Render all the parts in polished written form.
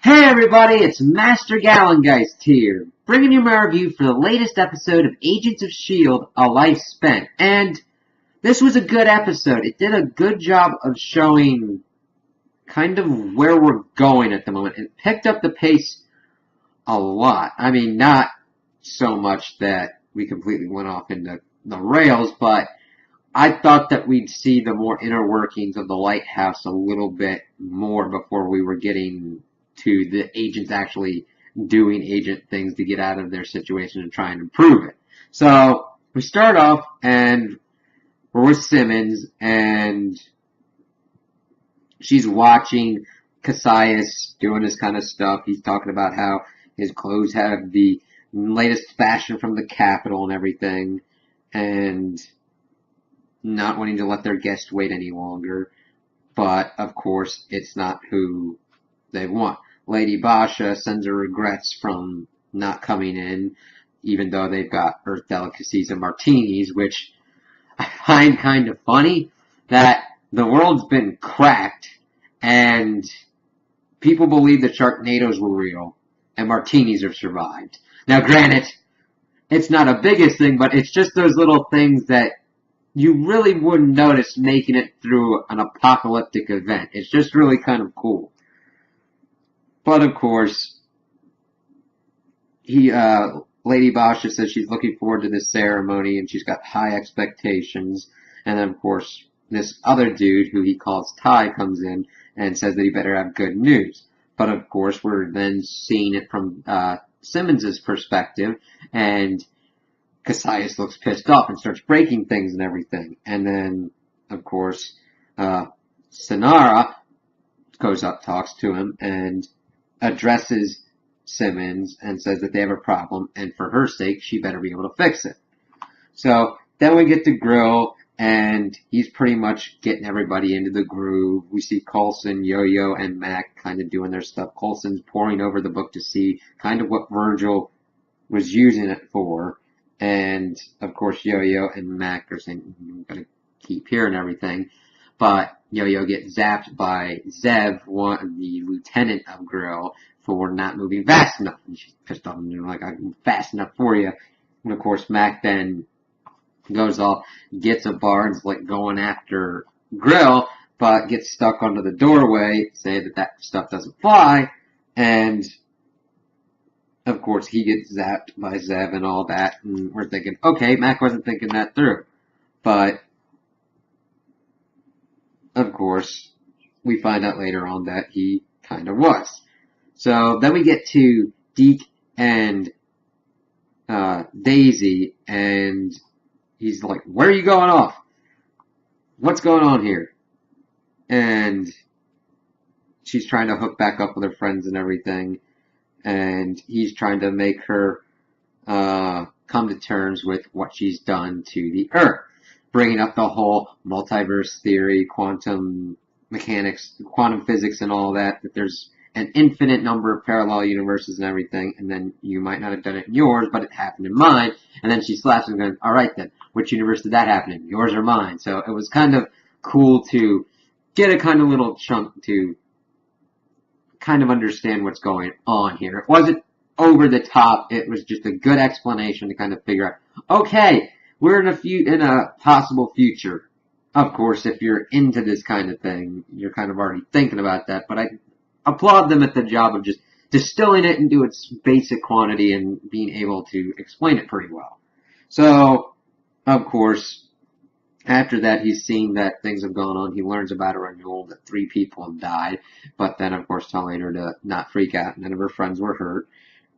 Hey everybody, it's Master Gallengeist here, bringing you my review for the latest episode of Agents of S.H.I.E.L.D. A Life Spent. And this was a good episode. It did a good job of showing kind of where we're going at the moment. It picked up the pace a lot. I mean, not so much that we completely went off into the rails, but I thought that we'd see the more inner workings of the lighthouse a little bit more before we were getting to the agents actually doing agent things to get out of their situation and try and improve it. So we start off and we're with Simmons and she's watching Cassius doing this kind of stuff. He's talking about how his clothes have the latest fashion from the Capitol and everything, and not wanting to let their guest wait any longer. But, of course, it's not who they want. Lady Basha sends her regrets from not coming in, even though they've got Earth delicacies and martinis, which I find kind of funny that the world's been cracked and people believe that Sharknadoes were real and martinis have survived. Now, granted, it's not a biggest thing, but it's just those little things that you really wouldn't notice making it through an apocalyptic event. It's just really kind of cool. But of course, Lady Basha says she's looking forward to this ceremony and she's got high expectations. And then of course, this other dude who he calls Ty comes in and says that he better have good news. But of course, we're then seeing it from Simmons' perspective, and Cassius looks pissed off and starts breaking things and everything. And then, of course, Sinara goes up, talks to him, and addresses Simmons and says that they have a problem, and for her sake, she better be able to fix it. So then we get to Grill, and he's pretty much getting everybody into the groove. We see Coulson, Yo-Yo, and Mac kind of doing their stuff. Coulson's poring over the book to see kind of what Virgil was using it for. And, of course, Yo-Yo and Mac are saying, I'm going to keep here and everything. But Yo-Yo gets zapped by Zev, the lieutenant of Grill, for not moving fast enough. And she's pissed off and like, I'm fast enough for you. And, of course, Mac then goes off, gets a bar, and is like going after Grill, but gets stuck under the doorway, saying that stuff doesn't fly. And of course, he gets zapped by Zev and all that, and we're thinking, okay, Mac wasn't thinking that through. But, of course, we find out later on that he kind of was. So, then we get to Deke and Daisy, and he's like, where are you going off? What's going on here? And she's trying to hook back up with her friends and everything. And he's trying to make her come to terms with what she's done to the Earth, bringing up the whole multiverse theory, quantum mechanics, quantum physics, and all that there's an infinite number of parallel universes and everything, and then you might not have done it in yours, but it happened in mine. And then she slaps him going, all right then, which universe did that happen in, yours or mine? So it was kind of cool to get a kind of little chunk to kind of understand what's going on here. It wasn't over the top. It was just a good explanation to kind of figure out, okay, we're in a possible future. Of course, if you're into this kind of thing, you're kind of already thinking about that, but I applaud them at the job of just distilling it into its basic quantity and being able to explain it pretty well. So, of course, after that, he's seen that things have gone on. He learns about a renewal, that 3 people have died, but then, of course, telling her to not freak out. None of her friends were hurt,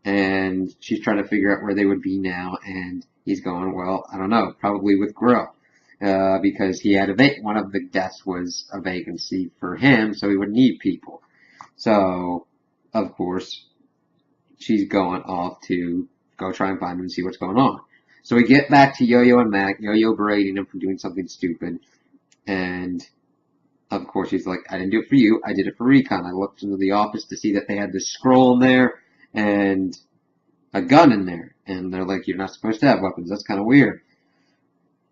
and she's trying to figure out where they would be now, and he's going, well, I don't know, probably with Grill, because he had one of the deaths was a vacancy for him, so he would need people. So, of course, she's going off to go try and find him and see what's going on. So we get back to Yo-Yo and Mac, Yo-Yo berating him for doing something stupid, and of course he's like, I didn't do it for you, I did it for Recon. I looked into the office to see that they had this scroll in there, and a gun in there, and they're like, you're not supposed to have weapons, that's kind of weird.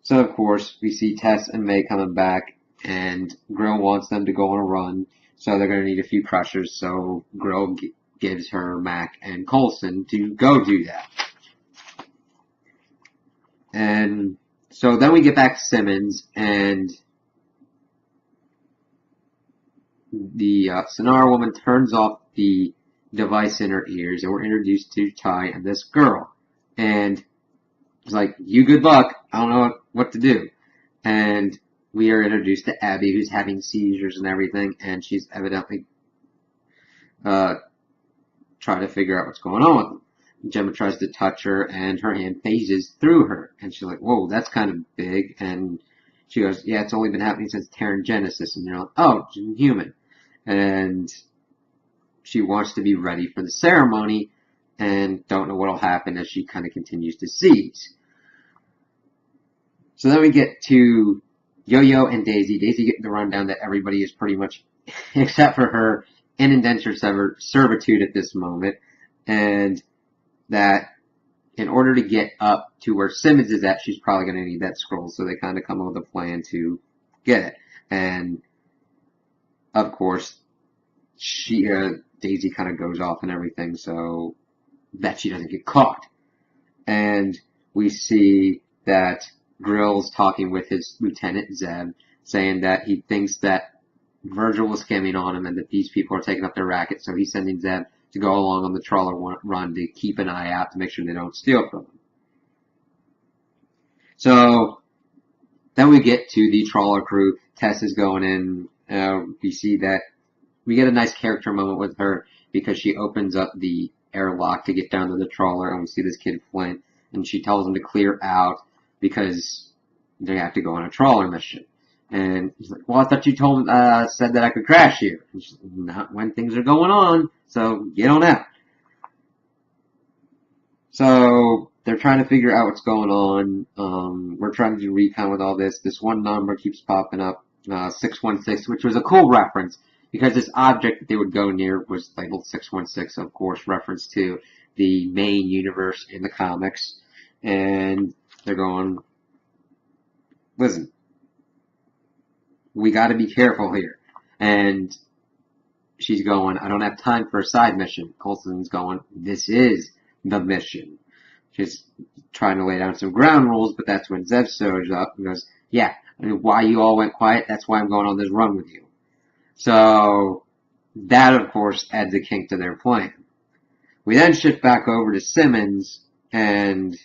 So of course, we see Tess and May coming back, and Grill wants them to go on a run, so they're going to need a few crushers, so Grill gives her Mac and Coulson to go do that. And so then we get back to Simmons, and the Sonara woman turns off the device in her ears, and we're introduced to Ty and this girl. And it's like, you good luck, I don't know what to do. And we are introduced to Abby, who's having seizures and everything, and she's evidently trying to figure out what's going on with them. Gemma tries to touch her, and her hand phases through her. And she's like, whoa, that's kind of big. And she goes, yeah, it's only been happening since Terran Genesis. And they're like, oh, she's human. And she wants to be ready for the ceremony, and don't know what'll happen as she kind of continues to seize. So then we get to Yo-Yo and Daisy. Daisy getting the rundown that everybody is pretty much, except for her, in indentured servitude at this moment. And that in order to get up to where Simmons is at, she's probably going to need that scroll. So they kind of come up with a plan to get it. And of course, Daisy kind of goes off and everything, so that she doesn't get caught. And we see that Grill's talking with his lieutenant Zeb, saying that he thinks that Virgil was skimming on him and that these people are taking up their racket, so he's sending Zeb to go along on the trawler run to keep an eye out to make sure they don't steal from him. So then we get to the trawler crew. Tess is going in. We see that we get a nice character moment with her because she opens up the airlock to get down to the trawler, and we see this kid Flint, and she tells him to clear out because they have to go on a trawler mission. And he's like, well, I thought you said that I could crash here. And she's like, not when things are going on, so get on out. So they're trying to figure out what's going on. We're trying to do recon with all this. This one number keeps popping up, 616, which was a cool reference because this object that they would go near was labeled 616, of course, reference to the main universe in the comics. And they're going, listen, we got to be careful here. And she's going, I don't have time for a side mission. Coulson's going, this is the mission. She's trying to lay down some ground rules, but that's when Zev shows up and goes, yeah, I mean, why you all went quiet, that's why I'm going on this run with you. So that, of course, adds a kink to their plan. We then shift back over to Simmons and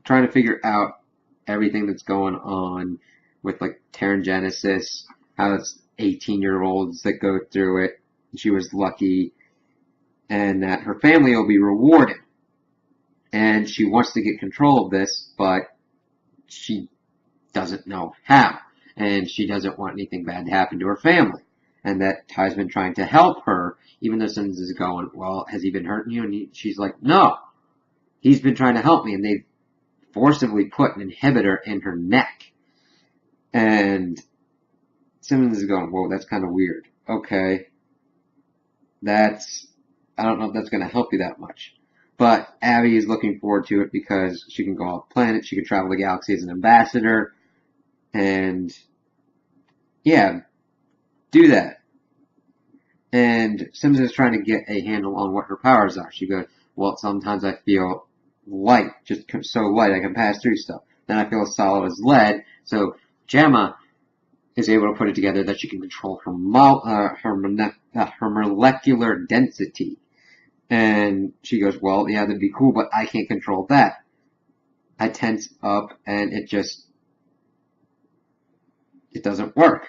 trying to figure out everything that's going on with, like, Terran Genesis, how it's 18-year-olds that go through it. She was lucky, and that her family will be rewarded. And she wants to get control of this, but she doesn't know how. And she doesn't want anything bad to happen to her family. And that Ty's been trying to help her, even though Simmons is going, well, has he been hurting you? And she's like, no, he's been trying to help me. And they've forcibly put an inhibitor in her neck. And Simmons is going, whoa, that's kind of weird. Okay. I don't know if that's going to help you that much. But Abby is looking forward to it because she can go off planet, she can travel the galaxy as an ambassador, and yeah, do that. And Simmons is trying to get a handle on what her powers are. She goes, well, sometimes I feel light, just so light I can pass through stuff. Then I feel as solid as lead, so Gemma is able to put it together that she can control her molecular density. And she goes, well, yeah, that'd be cool, but I can't control that. I tense up, and it doesn't work.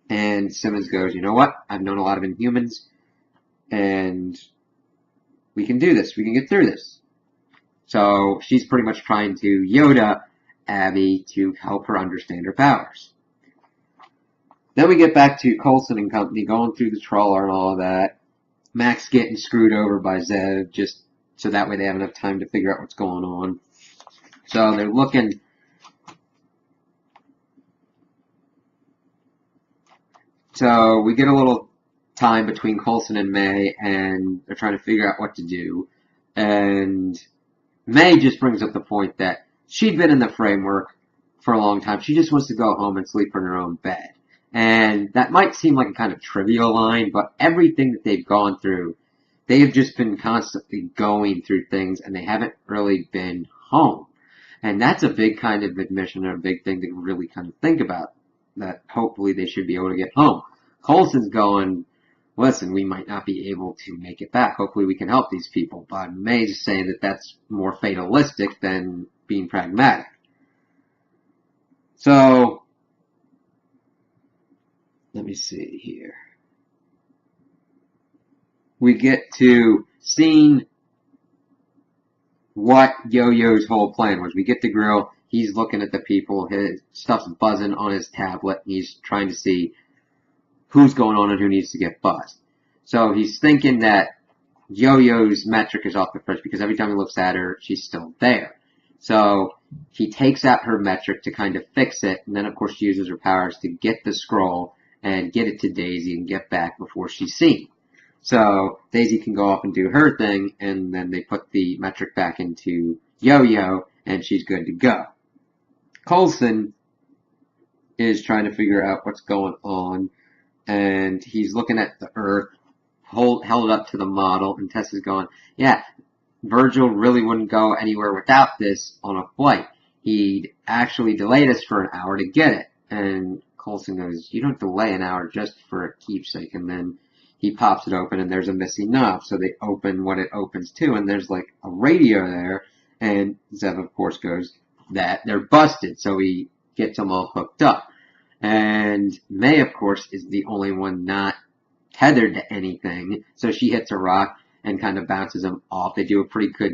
And Simmons goes, you know what? I've known a lot of Inhumans, and we can do this. We can get through this. So she's pretty much trying to Yoda Abby to help her understand her powers. Then we get back to Coulson and company going through the trawler and all of that. Max getting screwed over by Zev just so that way they have enough time to figure out what's going on. So they're looking. So we get a little time between Coulson and May, and they're trying to figure out what to do. And May just brings up the point that she'd been in the framework for a long time. She just wants to go home and sleep in her own bed. And that might seem like a kind of trivial line, but everything that they've gone through, they have just been constantly going through things and they haven't really been home. And that's a big kind of admission and a big thing to really kind of think about, that hopefully they should be able to get home. Coulson's going, listen, we might not be able to make it back. Hopefully we can help these people. But May's saying that that's more fatalistic than being pragmatic. So, let me see here. We get to seeing what Yo-Yo's whole plan was. We get the grill. He's looking at the people. His stuff's buzzing on his tablet. He's trying to see who's going on and who needs to get buzzed. So he's thinking that Yo-Yo's metric is off the fridge because every time he looks at her, she's still there. So he takes out her metric to kind of fix it, and then of course she uses her powers to get the scroll and get it to Daisy and get back before she's seen. So Daisy can go off and do her thing, and then they put the metric back into Yo-Yo, and she's good to go. Coulson is trying to figure out what's going on, and he's looking at the Earth, held up to the model, and Tessa's going, yeah, Virgil really wouldn't go anywhere without this on a flight. He'd actually delayed us for an hour to get it. And Coulson goes, you don't delay an hour just for a keepsake. And then he pops it open and there's a missing knob. So they open what it opens to and there's like a radio there. And Zev, of course, goes that they're busted. So he gets them all hooked up. And May, of course, is the only one not tethered to anything. So she hits a rock and kind of bounces him off. They do a pretty good,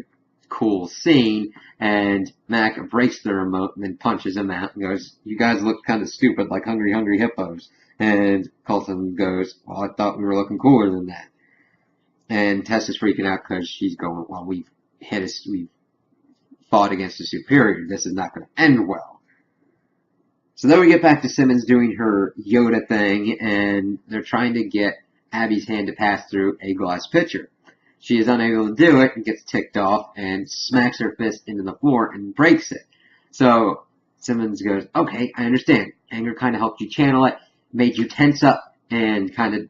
cool scene, and Mac breaks the remote and then punches him out and goes, you guys look kind of stupid like hungry, hungry hippos. And Coulson goes, well, I thought we were looking cooler than that. And Tessa's freaking out because she's going, well, we've fought against a superior. This is not going to end well. So then we get back to Simmons doing her Yoda thing, and they're trying to get Abby's hand to pass through a glass pitcher. She is unable to do it and gets ticked off and smacks her fist into the floor and breaks it. So Simmons goes, okay, I understand. Anger kind of helped you channel it, made you tense up, and kind of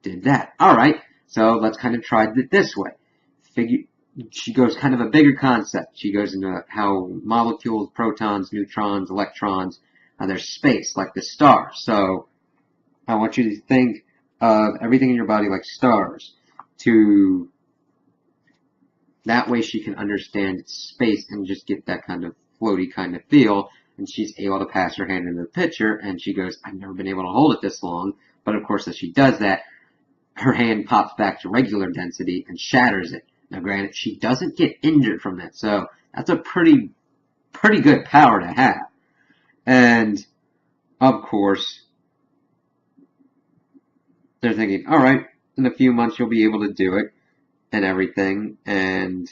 did that. All right, so let's kind of try it this way. She goes kind of a bigger concept. She goes into how molecules, protons, neutrons, electrons, there's space, like the stars. So I want you to think of everything in your body like stars. That way she can understand space and just get that kind of floaty kind of feel. And she's able to pass her hand into the pitcher, and she goes, I've never been able to hold it this long. But of course, as she does that, her hand pops back to regular density and shatters it. Now granted, she doesn't get injured from that, so that's a pretty good power to have. And of course, they're thinking, all right, in a few months you'll be able to do it and everything. And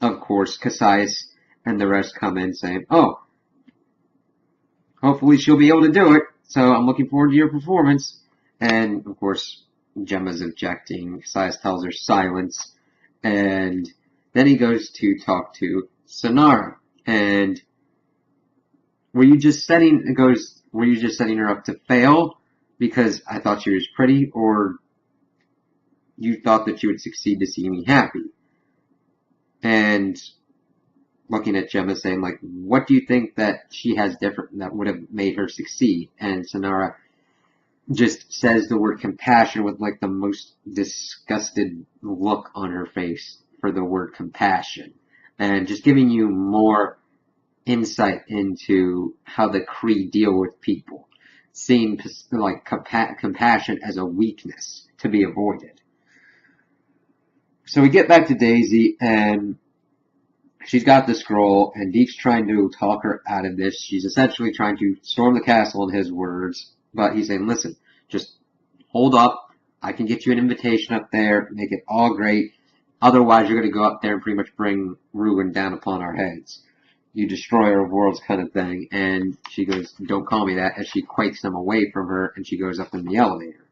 of course, Cassius and the rest come in saying, oh, hopefully she'll be able to do it. So I'm looking forward to your performance. And of course, Gemma's objecting. Cassius tells her silence. And then he goes to talk to Sonara. And were you just setting her up to fail because I thought she was pretty, or you thought that she would succeed to see me happy? And looking at Gemma saying, like, what do you think that she has different that would have made her succeed? And Sonara just says the word compassion with like the most disgusted look on her face for the word compassion, and just giving you more insight into how the Kree deal with people, seeing like compassion as a weakness to be avoided. So we get back to Daisy, and she's got the scroll, and Deke's trying to talk her out of this. She's essentially trying to storm the castle in his words, but he's saying, listen, just hold up. I can get you an invitation up there, make it all great. Otherwise, you're going to go up there and pretty much bring ruin down upon our heads. You destroyer of worlds kind of thing. And she goes, don't call me that, as she quakes them away from her, and she goes up in the elevator.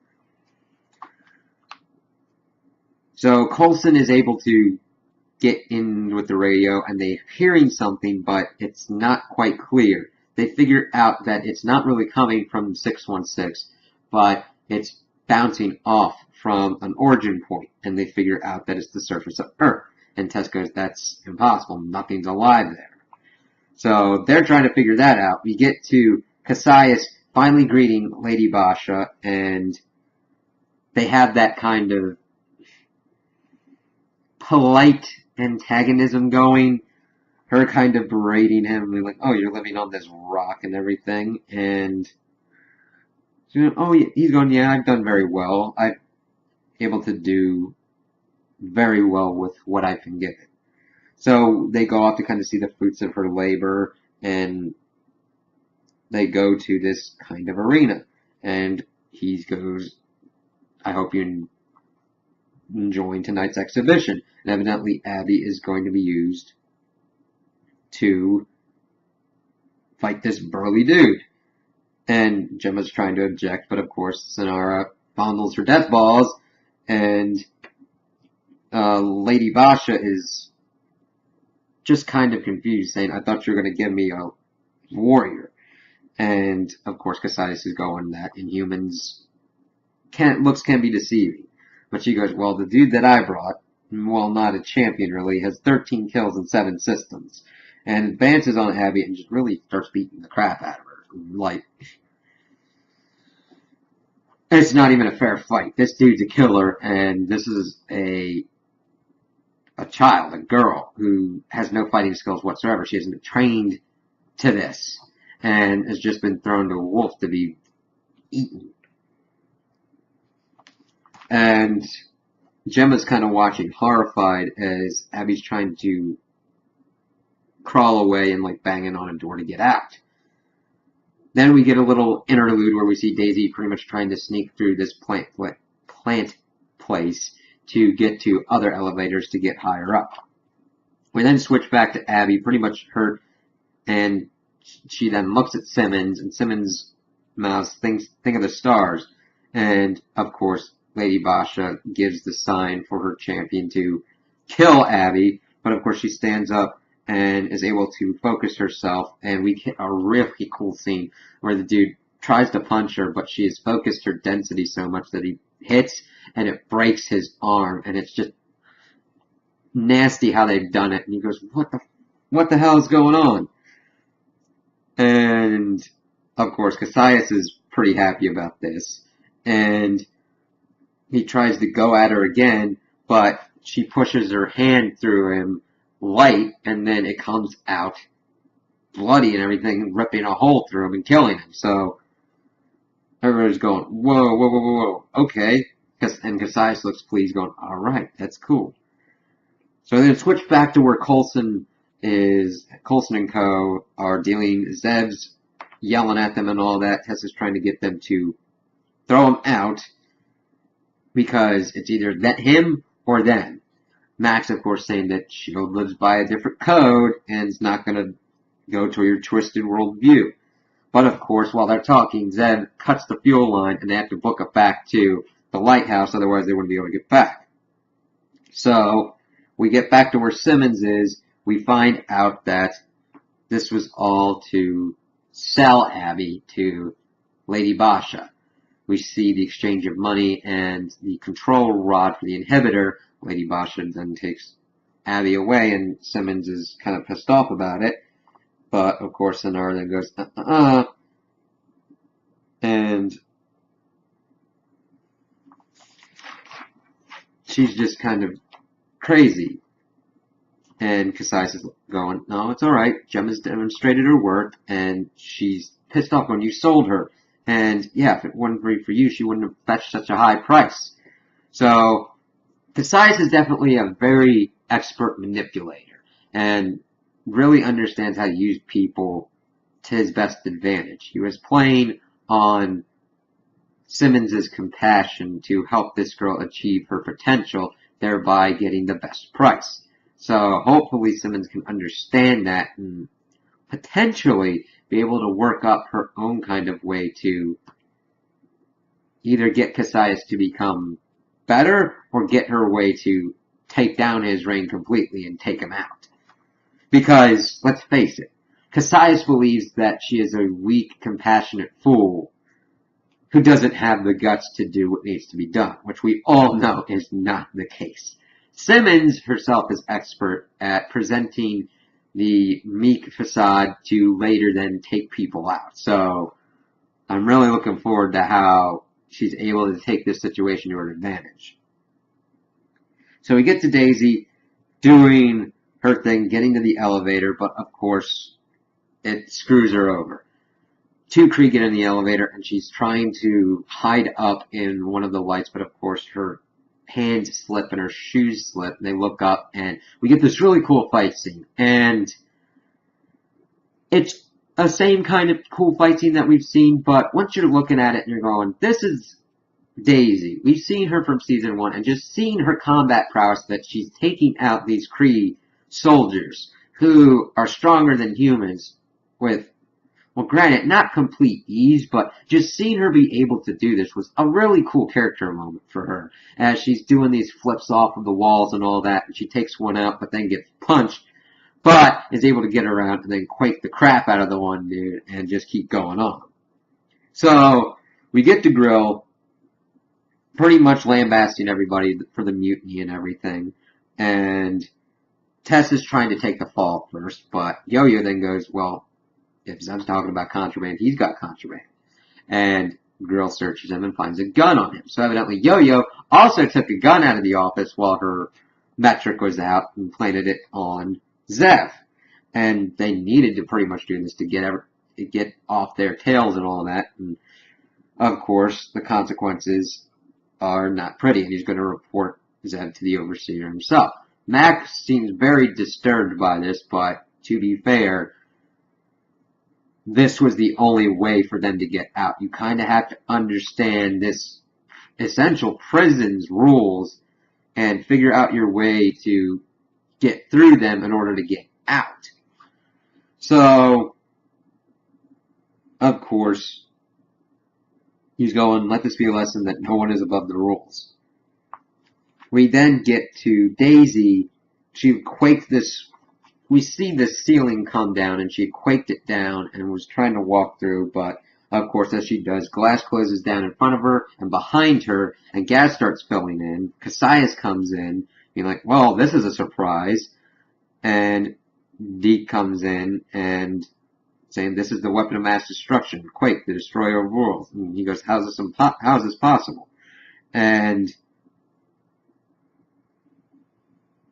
So Coulson is able to get in with the radio, and they're hearing something, but it's not quite clear. they figure out that it's not really coming from 616, but it's bouncing off from an origin point, and they figure out that it's the surface of Earth. And Tess goes, that's impossible. Nothing's alive there. So they're trying to figure that out. We get to Cassius finally greeting Lady Basha, and they have that kind of polite antagonism going. Her kind of berating him, like, oh, you're living on this rock and everything. And, oh, he's going, yeah, I've done very well. I'm able to do very well with what I've been given. So they go off to kind of see the fruits of her labor, and they go to this kind of arena. And he goes, I hope you're enjoying tonight's exhibition. And evidently Abby is going to be used to fight this burly dude. And Gemma's trying to object, but of course Synara fondles her death balls, and Lady Basha is just kind of confused, saying, I thought you were going to give me a warrior. And of course Cassius is going that Inhumans looks can be deceiving. But she goes, well, the dude that I brought, well, not a champion really, has 13 kills and 7 systems. And advances on Abby and just really starts beating the crap out of her. Like, it's not even a fair fight. This dude's a killer, and this is a child, a girl, who has no fighting skills whatsoever. She hasn't been trained to this, and has just been thrown to a wolf to be eaten. And Gemma's kind of watching, horrified, as Abby's trying to crawl away and like banging on a door to get out. Then we get a little interlude where we see Daisy pretty much trying to sneak through this plant place to get to other elevators to get higher up. We then switch back to Abby, pretty much hurt, and she then looks at Simmons, and Simmons mouths, think of the stars. And of course, Lady Basha gives the sign for her champion to kill Abby, but of course she stands up and is able to focus herself, and we get a really cool scene where the dude tries to punch her, but she has focused her density so much that he hits and it breaks his arm, and it's just nasty how they've done it. And he goes, what the hell is going on? And of course Cassius is pretty happy about this, and he tries to go at her again, but she pushes her hand through him light, and then it comes out bloody and everything, ripping a hole through him and killing him. So everybody's going, whoa, okay. And Cassius looks pleased, going, alright, that's cool. So then switch back to where Coulson and co. are dealing. Zev's yelling at them and all that. Tessa's trying to get them to throw him out, because it's either him or them. Max, of course, saying that S.H.I.E.L.D. lives by a different code and is not going to go to your twisted worldview. But of course, while they're talking, Zev cuts the fuel line and they have to book it back to the lighthouse, otherwise they wouldn't be able to get back. So, we get back to where Simmons is. We find out that this was all to sell Abby to Lady Basha. We see the exchange of money and the control rod for the inhibitor. Lady Basha then takes Abby away, and Simmons is kind of pissed off about it. But, of course, Synara then goes, and she's just kind of crazy. And Cassius is going, no, it's alright. Gemma's demonstrated her worth, and she's pissed off when you sold her. And, yeah, if it wasn't for you, she wouldn't have fetched such a high price. So, Cassius is definitely a very expert manipulator, and really understands how to use people to his best advantage. He was playing on Simmons' compassion to help this girl achieve her potential, thereby getting the best price. So hopefully Simmons can understand that and potentially be able to work up her own kind of way to either get Cassius to become better or get her way to take down his reign completely and take him out. Because, let's face it, Cassius believes that she is a weak, compassionate fool who doesn't have the guts to do what needs to be done, which we all know is not the case. Simmons herself is expert at presenting the meek facade to later then take people out. So I'm really looking forward to how she's able to take this situation to her advantage. So we get to Daisy doing her thing, getting to the elevator, but of course it screws her over. Two Kree get in the elevator and she's trying to hide up in one of the lights, but of course her hands slip and her shoes slip. And they look up and we get this really cool fight scene. And it's a same kind of cool fight scene that we've seen, but once you're looking at it and you're going, this is Daisy. We've seen her from season 1 and just seeing her combat prowess that she's taking out these Kree soldiers who are stronger than humans with, well, granted, not complete ease, but just seeing her be able to do this was a really cool character moment for her as she's doing these flips off of the walls and all that, and she takes one out but then gets punched, but is able to get around and then quake the crap out of the one dude and just keep going on. So we get to Grill pretty much lambasting everybody for the mutiny and everything, and Tess is trying to take the fall first, but Yo-Yo then goes, well, if Zev's talking about contraband, he's got contraband. And Grill searches him and finds a gun on him. So evidently Yo-Yo also took a gun out of the office while her metric was out and planted it on Zev. And they needed to pretty much do this to get off their tails and all that. And of course, the consequences are not pretty, and he's going to report Zev to the Overseer himself. Max seems very disturbed by this, but to be fair, this was the only way for them to get out. You kind of have to understand this essential prison's rules and figure out your way to get through them in order to get out. So, of course, he's going, let this be a lesson that no one is above the rules. We then get to Daisy. She quaked this. We see the ceiling come down, and she quaked it down and was trying to walk through, but of course, as she does, glass closes down in front of her and behind her, and gas starts filling in. Cassius comes in, being like, well, this is a surprise. And Deke comes in and saying, this is the weapon of mass destruction, Quake, the destroyer of worlds. And he goes, how is this possible? And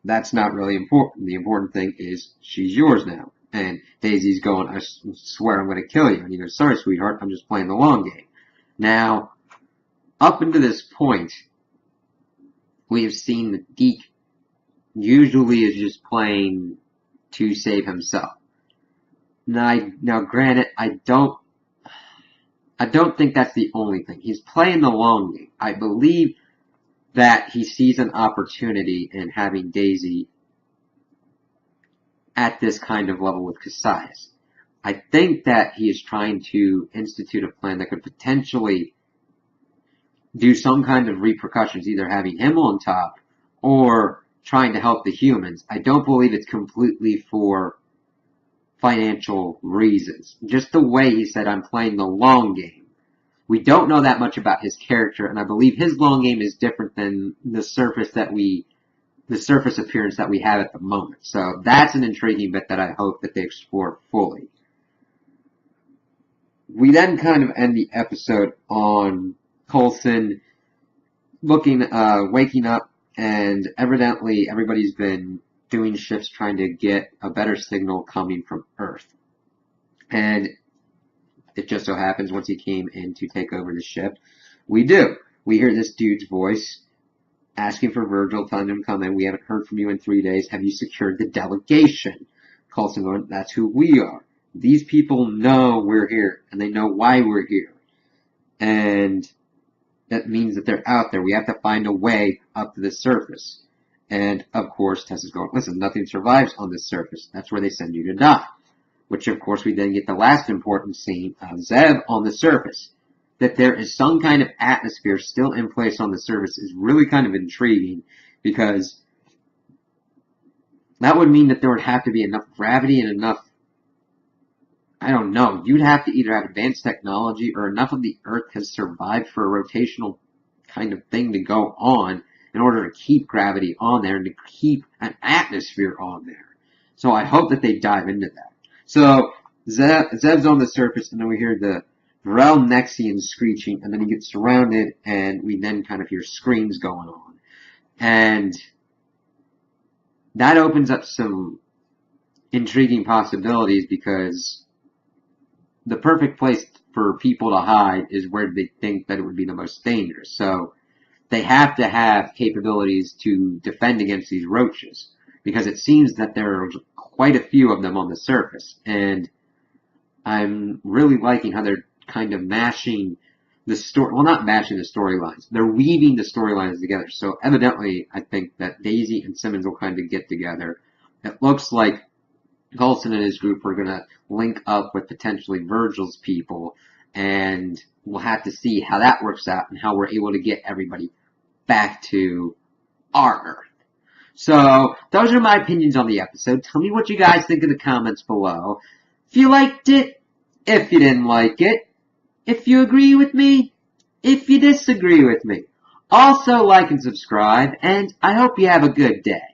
that's not really important. The important thing is she's yours now. And Daisy's going, I swear I'm going to kill you. And he goes, sorry, sweetheart, I'm just playing the long game. Now, up until this point, we have seen that Deke usually is just playing to save himself. Now, granted, I don't think that's the only thing. He's playing the long game. I believe that he sees an opportunity in having Daisy at this kind of level with Cassius. I think that he is trying to institute a plan that could potentially do some kind of repercussions, either having him on top or trying to help the humans. I don't believe it's completely for financial reasons. Just the way he said, I'm playing the long game. We don't know that much about his character, and I believe his long game is different than the surface appearance that we have at the moment. So that's an intriguing bit that I hope that they explore fully. We then kind of end the episode on Coulson waking up, and evidently everybody's been doing shifts trying to get a better signal coming from Earth. And it just so happens once he came in to take over the ship, we hear this dude's voice asking for Virgil, telling him to come in. We haven't heard from you in 3 days. Have you secured the delegation? Coulson going, that's who we are. These people know we're here, and they know why we're here. And that means that they're out there. We have to find a way up to the surface. And, of course, Tess is going, listen, nothing survives on this surface. That's where they send you to die. Which, of course, we then get the last important scene of Zev on the surface. That there is some kind of atmosphere still in place on the surface is really kind of intriguing, because that would mean that there would have to be enough gravity and enough I don't know. You'd have to either have advanced technology or enough of the Earth has survived for a rotational kind of thing to go on in order to keep gravity on there and to keep an atmosphere on there. So I hope that they dive into that. So Zev's on the surface, and then we hear the Varel Nexian screeching, and then he gets surrounded, and we then kind of hear screams going on. And that opens up some intriguing possibilities because the perfect place for people to hide is where they think that it would be the most dangerous. So they have to have capabilities to defend against these roaches because it seems that there are quite a few of them on the surface. And I'm really liking how they're kind of mashing the story, well, not mashing the storylines. They're weaving the storylines together. So evidently, I think that Daisy and Simmons will kind of get together. It looks like Coulson and his group are going to link up with potentially Virgil's people, and we'll have to see how that works out and how we're able to get everybody back to our Earth. So, those are my opinions on the episode. Tell me what you guys think in the comments below. If you liked it, if you didn't like it, if you agree with me, if you disagree with me. Also, like and subscribe, and I hope you have a good day.